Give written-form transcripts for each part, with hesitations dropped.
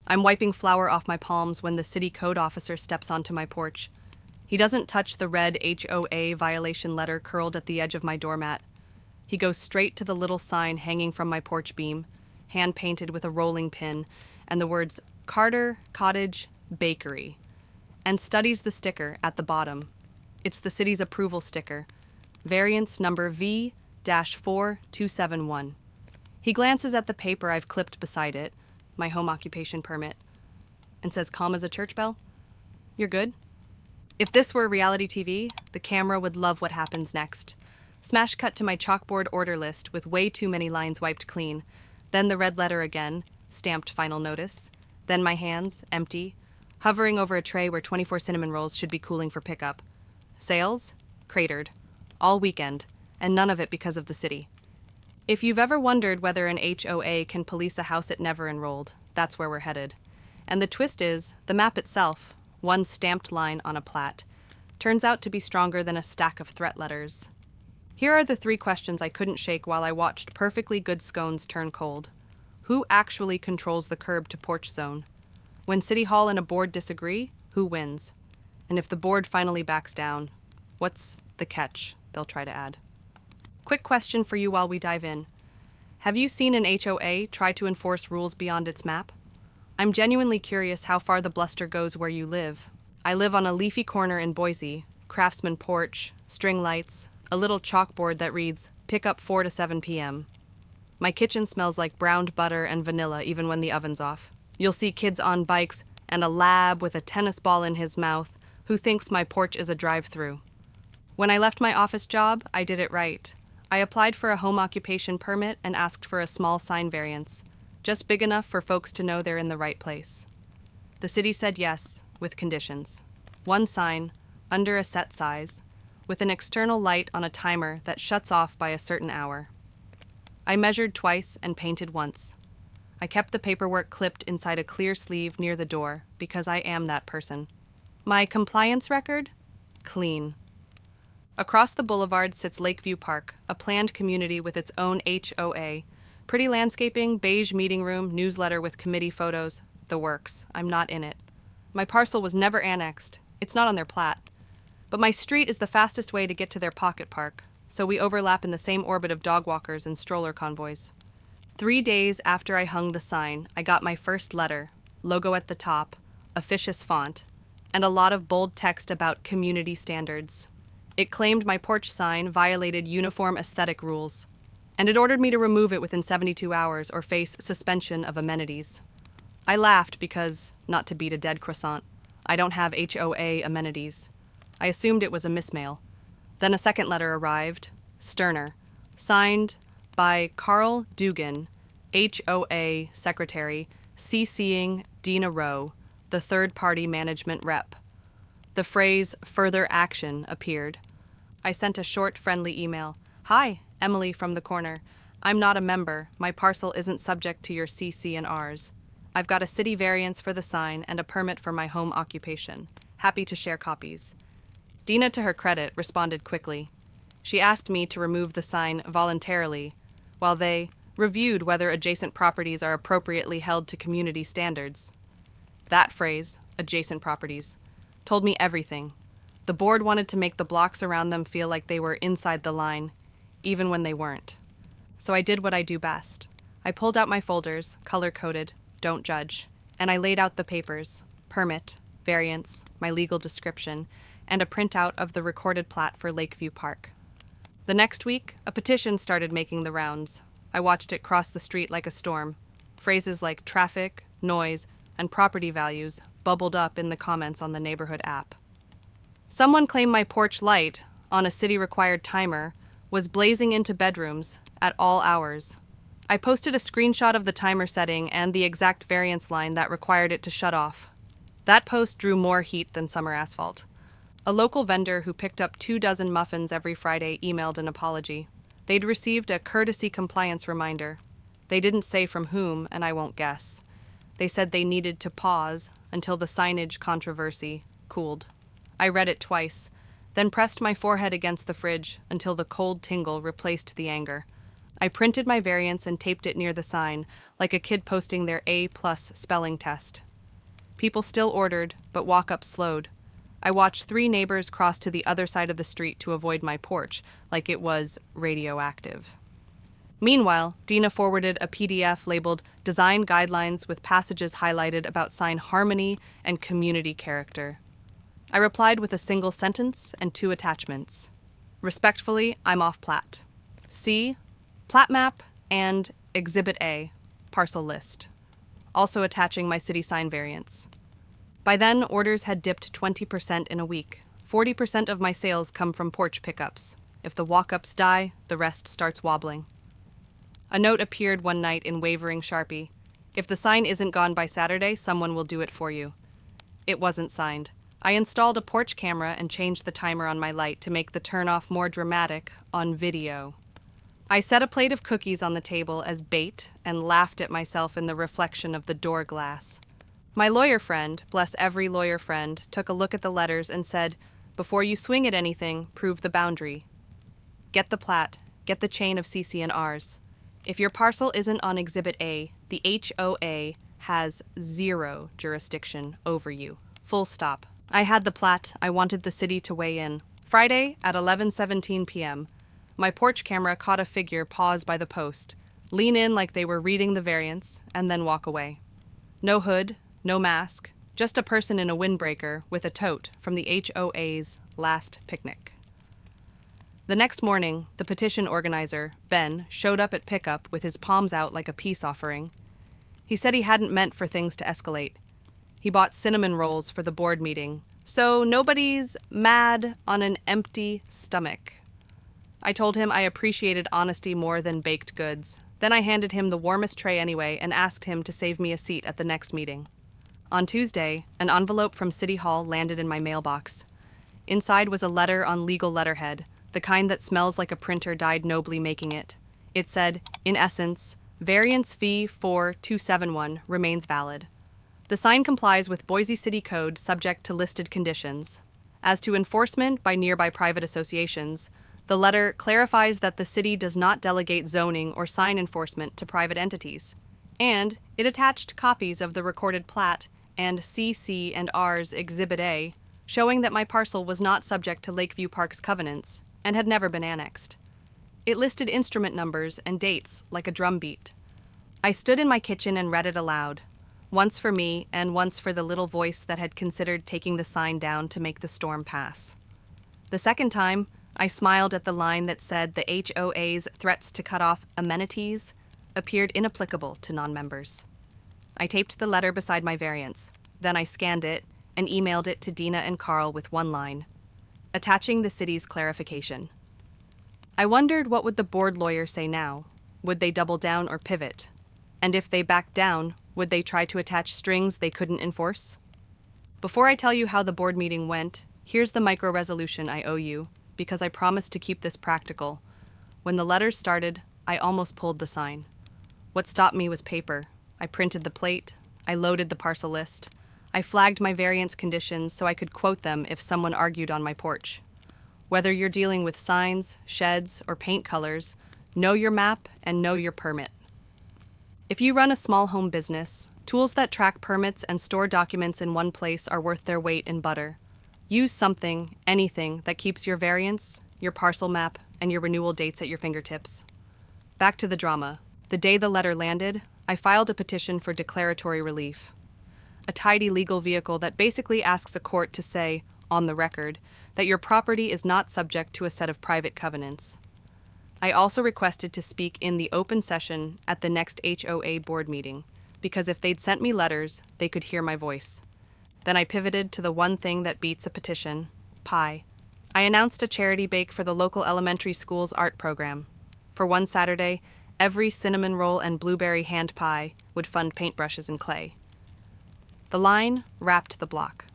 I'm wiping flour off my palms when the city code officer steps onto my porch. He doesn't touch the red HOA violation letter curled at the edge of my doormat. He goes straight to the little sign hanging from my porch beam, hand-painted with a rolling pin, and the words Carter Cottage Bakery, and studies the sticker at the bottom. It's the city's approval sticker, variance number V-4271. He glances at the paper I've clipped beside it, my home occupation permit, and says calm as a church bell, "You're good?" If this were reality TV, the camera would love what happens next. Smash cut to my chalkboard order list with way too many lines wiped clean, then the red letter again, stamped final notice, then my hands, empty, hovering over a tray where 24 cinnamon rolls should be cooling for pickup. Sales? Cratered. All weekend, and none of it because of the city. If you've ever wondered whether an HOA can police a house it never enrolled, that's where we're headed. And the twist is, the map itself, one stamped line on a plat, turns out to be stronger than a stack of threat letters. Here are the 3 questions I couldn't shake while I watched perfectly good scones turn cold. Who actually controls the curb to porch zone? When City Hall and a board disagree, who wins? And if the board finally backs down, what's the catch they'll try to add? Quick question for you while we dive in. Have you seen an HOA try to enforce rules beyond its map? I'm genuinely curious how far the bluster goes where you live. I live on a leafy corner in Boise, craftsman porch, string lights, a little chalkboard that reads, pick up 4 to 7 p.m. My kitchen smells like browned butter and vanilla even when the oven's off. You'll see kids on bikes and a lab with a tennis ball in his mouth who thinks my porch is a drive-through. When I left my office job, I did it right. I applied for a home occupation permit and asked for a small sign variance, just big enough for folks to know they're in the right place. The city said yes, with conditions. 1 sign, under a set size, with an external light on a timer that shuts off by a certain hour. I measured twice and painted once. I kept the paperwork clipped inside a clear sleeve near the door because I am that person. My compliance record? Clean. Across the boulevard sits Lakeview Park, a planned community with its own HOA. Pretty landscaping, beige meeting room, newsletter with committee photos, the works. I'm not in it. My parcel was never annexed. It's not on their plat. But my street is the fastest way to get to their pocket park, so we overlap in the same orbit of dog walkers and stroller convoys. 3 days after I hung the sign, I got my first letter, logo at the top, officious font, and a lot of bold text about community standards. It claimed my porch sign violated uniform aesthetic rules, and it ordered me to remove it within 72 hours or face suspension of amenities. I laughed because, not to beat a dead croissant, I don't have HOA amenities. I assumed it was a mismail. Then a second letter arrived, sterner, signed by Carl Dugan, HOA Secretary, CCing Dina Rowe, the third-party management rep. The phrase, further action, appeared. I sent a short, friendly email. Hi, Emily from the corner. I'm not a member. My parcel isn't subject to your CC and Rs. I've got a city variance for the sign and a permit for my home occupation. Happy to share copies. Dina, to her credit, responded quickly. She asked me to remove the sign voluntarily, while they reviewed whether adjacent properties are appropriately held to community standards. That phrase, adjacent properties, told me everything. The board wanted to make the blocks around them feel like they were inside the line, even when they weren't. So I did what I do best. I pulled out my folders, color-coded, don't judge, and I laid out the papers, permit, variance, my legal description, and a printout of the recorded plat for Lakeview Park. The next week, a petition started making the rounds. I watched it cross the street like a storm. Phrases like traffic, noise, and property values bubbled up in the comments on the neighborhood app. Someone claimed my porch light, on a city-required timer, was blazing into bedrooms at all hours. I posted a screenshot of the timer setting and the exact variance line that required it to shut off. That post drew more heat than summer asphalt. A local vendor who picked up 24 muffins every Friday emailed an apology. They'd received a courtesy compliance reminder. They didn't say from whom, and I won't guess. They said they needed to pause until the signage controversy cooled. I read it twice, then pressed my forehead against the fridge until the cold tingle replaced the anger. I printed my variance and taped it near the sign, like a kid posting their A+ spelling test. People still ordered, but walk-ups slowed. I watched 3 neighbors cross to the other side of the street to avoid my porch, like it was radioactive. Meanwhile, Dina forwarded a PDF labeled Design Guidelines with passages highlighted about sign harmony and community character. I replied with a single sentence and 2 attachments. Respectfully, I'm off-plat. C, plat map, and Exhibit A, parcel list. Also attaching my city sign variance. By then, orders had dipped 20% in a week. 40% of my sales come from porch pickups. If the walk-ups die, the rest starts wobbling. A note appeared one night in wavering Sharpie. If the sign isn't gone by Saturday, someone will do it for you. It wasn't signed. I installed a porch camera and changed the timer on my light to make the turn-off more dramatic on video. I set a plate of cookies on the table as bait and laughed at myself in the reflection of the door glass. My lawyer friend, bless every lawyer friend, took a look at the letters and said, "Before you swing at anything, prove the boundary. Get the plat, get the chain of CC&Rs. If your parcel isn't on Exhibit A, the HOA has 0 jurisdiction over you. Full stop." I had the plat. I wanted the city to weigh in. Friday at 11:17 p.m., my porch camera caught a figure pause by the post, lean in like they were reading the variance, and then walk away. No hood, no mask, just a person in a windbreaker with a tote from the HOA's last picnic. The next morning, the petition organizer, Ben, showed up at pickup with his palms out like a peace offering. He said he hadn't meant for things to escalate. He bought cinnamon rolls for the board meeting, so nobody's mad on an empty stomach. I told him I appreciated honesty more than baked goods. Then I handed him the warmest tray anyway and asked him to save me a seat at the next meeting. On Tuesday, an envelope from City Hall landed in my mailbox. Inside was a letter on legal letterhead, the kind that smells like a printer died nobly making it. It said, in essence, Variance fee 4271 remains valid. The sign complies with Boise City Code subject to listed conditions. As to enforcement by nearby private associations, the letter clarifies that the city does not delegate zoning or sign enforcement to private entities, and it attached copies of the recorded plat and CC&Rs Exhibit A, showing that my parcel was not subject to Lakeview Park's covenants and had never been annexed. It listed instrument numbers and dates like a drumbeat. I stood in my kitchen and read it aloud, once for me and once for the little voice that had considered taking the sign down to make the storm pass. The second time, I smiled at the line that said the HOA's threats to cut off amenities appeared inapplicable to non-members. I taped the letter beside my variance. Then I scanned it and emailed it to Dina and Carl with one line, attaching the city's clarification. I wondered what would the board lawyer say now. Would they double down or pivot? And if they backed down, would they try to attach strings they couldn't enforce? Before I tell you how the board meeting went, here's the micro-resolution I owe you, because I promised to keep this practical. When the letters started, I almost pulled the sign. What stopped me was paper. I printed the plate. I loaded the parcel list. I flagged my variance conditions so I could quote them if someone argued on my porch. Whether you're dealing with signs, sheds, or paint colors, know your map and know your permit. If you run a small home business, tools that track permits and store documents in one place are worth their weight in butter. Use something, anything, that keeps your variance, your parcel map, and your renewal dates at your fingertips. Back to the drama. The day the letter landed, I filed a petition for declaratory relief. A tidy legal vehicle that basically asks a court to say, on the record, that your property is not subject to a set of private covenants. I also requested to speak in the open session at the next HOA board meeting, because if they'd sent me letters, they could hear my voice. Then I pivoted to the one thing that beats a petition, pie. I announced a charity bake for the local elementary school's art program. For one Saturday, every cinnamon roll and blueberry hand pie would fund paintbrushes and clay. The line wrapped the block.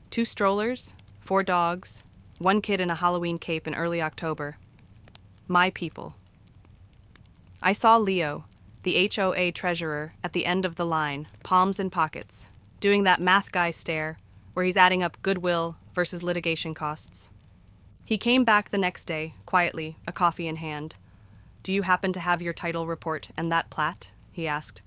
2 strollers, 4 dogs, 1 kid in a Halloween cape in early October. My people. I saw Leo, the HOA treasurer, at the end of the line, palms in pockets, doing that math guy stare where he's adding up goodwill versus litigation costs. He came back the next day, quietly, a coffee in hand. "Do you happen to have your title report and that plat?" he asked.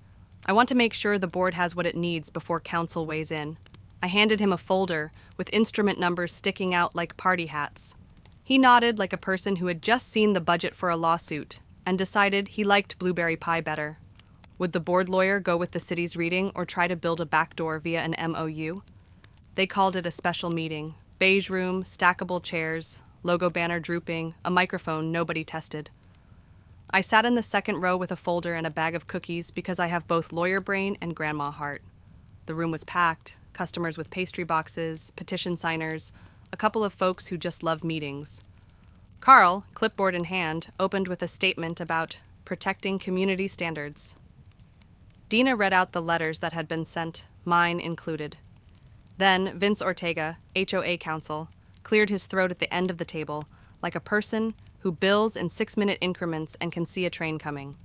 "I want to make sure the board has what it needs before council weighs in." I handed him a folder with instrument numbers sticking out like party hats. He nodded like a person who had just seen the budget for a lawsuit and decided he liked blueberry pie better. Would the board lawyer go with the city's reading or try to build a backdoor via an MOU? They called it a special meeting. Beige room, stackable chairs, logo banner drooping, a microphone nobody tested. I sat in the second row with a folder and a bag of cookies because I have both lawyer brain and grandma heart. The room was packed, customers with pastry boxes, petition signers, a couple of folks who just love meetings. Carl, clipboard in hand, opened with a statement about protecting community standards. Dina read out the letters that had been sent, mine included. Then Vince Ortega, HOA counsel, cleared his throat at the end of the table, like a person who bills in 6-minute increments and can see a train coming.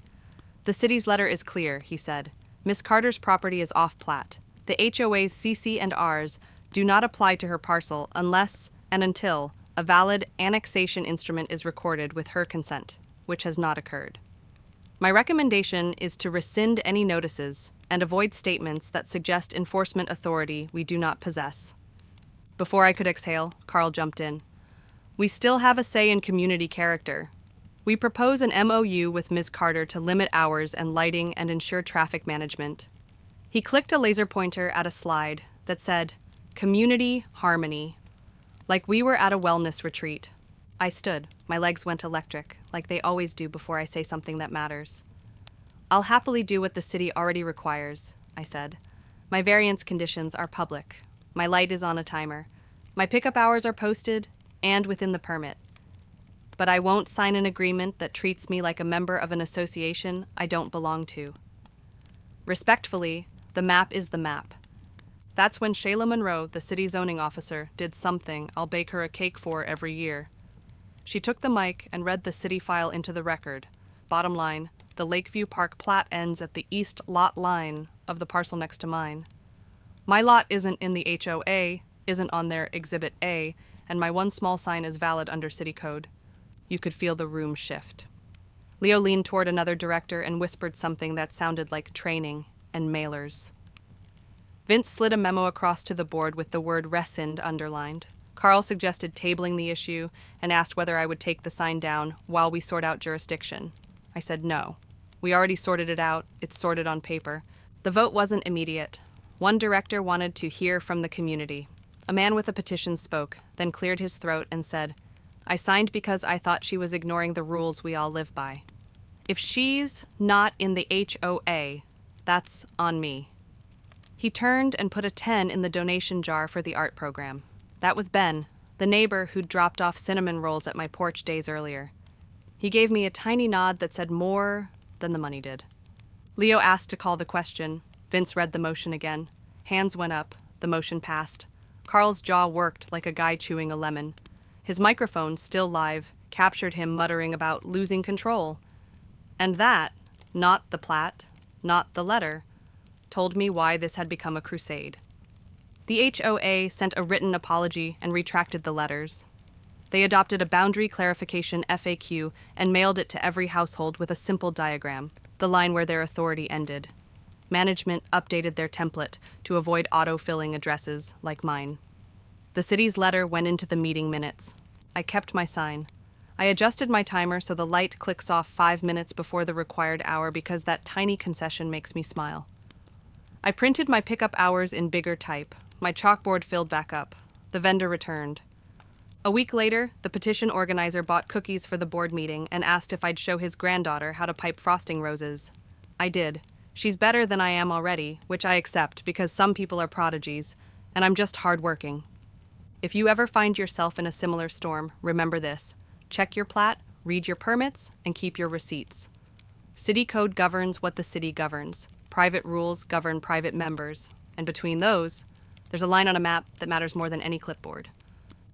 "The city's letter is clear," he said. "Miss Carter's property is off-plat. The HOA's CC and Rs do not apply to her parcel unless and until a valid annexation instrument is recorded with her consent, which has not occurred. My recommendation is to rescind any notices and avoid statements that suggest enforcement authority we do not possess." Before I could exhale, Carl jumped in. "We still have a say in community character. We propose an MOU with Ms. Carter to limit hours and lighting and ensure traffic management." He clicked a laser pointer at a slide that said, "Community Harmony," like we were at a wellness retreat. I stood. My legs went electric, like they always do before I say something that matters. "I'll happily do what the city already requires," I said. "My variance conditions are public. My light is on a timer. My pickup hours are posted and within the permit. But I won't sign an agreement that treats me like a member of an association I don't belong to. Respectfully, the map is the map." That's when Shayla Monroe, the city zoning officer, did something I'll bake her a cake for every year. She took the mic and read the city file into the record. Bottom line, the Lakeview Park plat ends at the east lot line of the parcel next to mine. My lot isn't in the HOA, isn't on their Exhibit A, and my one small sign is valid under city code. You could feel the room shift. Leo leaned toward another director and whispered something that sounded like training and mailers. Vince slid a memo across to the board with the word rescind underlined. Carl suggested tabling the issue and asked whether I would take the sign down while we sort out jurisdiction. I said no. We already sorted it out. It's sorted on paper. The vote wasn't immediate. One director wanted to hear from the community. A man with a petition spoke, then cleared his throat and said, "I signed because I thought she was ignoring the rules we all live by. If she's not in the HOA, that's on me." He turned and put a 10 in the donation jar for the art program. That was Ben, the neighbor who'd dropped off cinnamon rolls at my porch days earlier. He gave me a tiny nod that said more than the money did. Leo asked to call the question. Vince read the motion again. Hands went up. The motion passed. Carl's jaw worked like a guy chewing a lemon. His microphone, still live, captured him muttering about losing control. And that, not the plat, not the letter, told me why this had become a crusade. The HOA sent a written apology and retracted the letters. They adopted a boundary clarification FAQ and mailed it to every household with a simple diagram, the line where their authority ended. Management updated their template to avoid auto-filling addresses like mine. The city's letter went into the meeting minutes. I kept my sign. I adjusted my timer so the light clicks off 5 minutes before the required hour because that tiny concession makes me smile. I printed my pickup hours in bigger type. My chalkboard filled back up. The vendor returned. A week later, the petition organizer bought cookies for the board meeting and asked if I'd show his granddaughter how to pipe frosting roses. I did. She's better than I am already, which I accept because some people are prodigies, and I'm just hardworking. If you ever find yourself in a similar storm, remember this. Check your plat, read your permits, and keep your receipts. City code governs what the city governs. Private rules govern private members. And between those, there's a line on a map that matters more than any clipboard.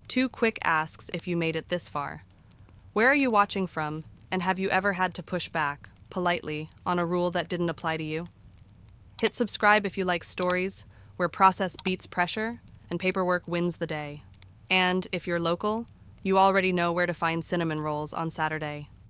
2 quick asks if you made it this far. Where are you watching from, and have you ever had to push back, politely, on a rule that didn't apply to you? Hit subscribe if you like stories where process beats pressure and paperwork wins the day. And if you're local, you already know where to find cinnamon rolls on Saturday.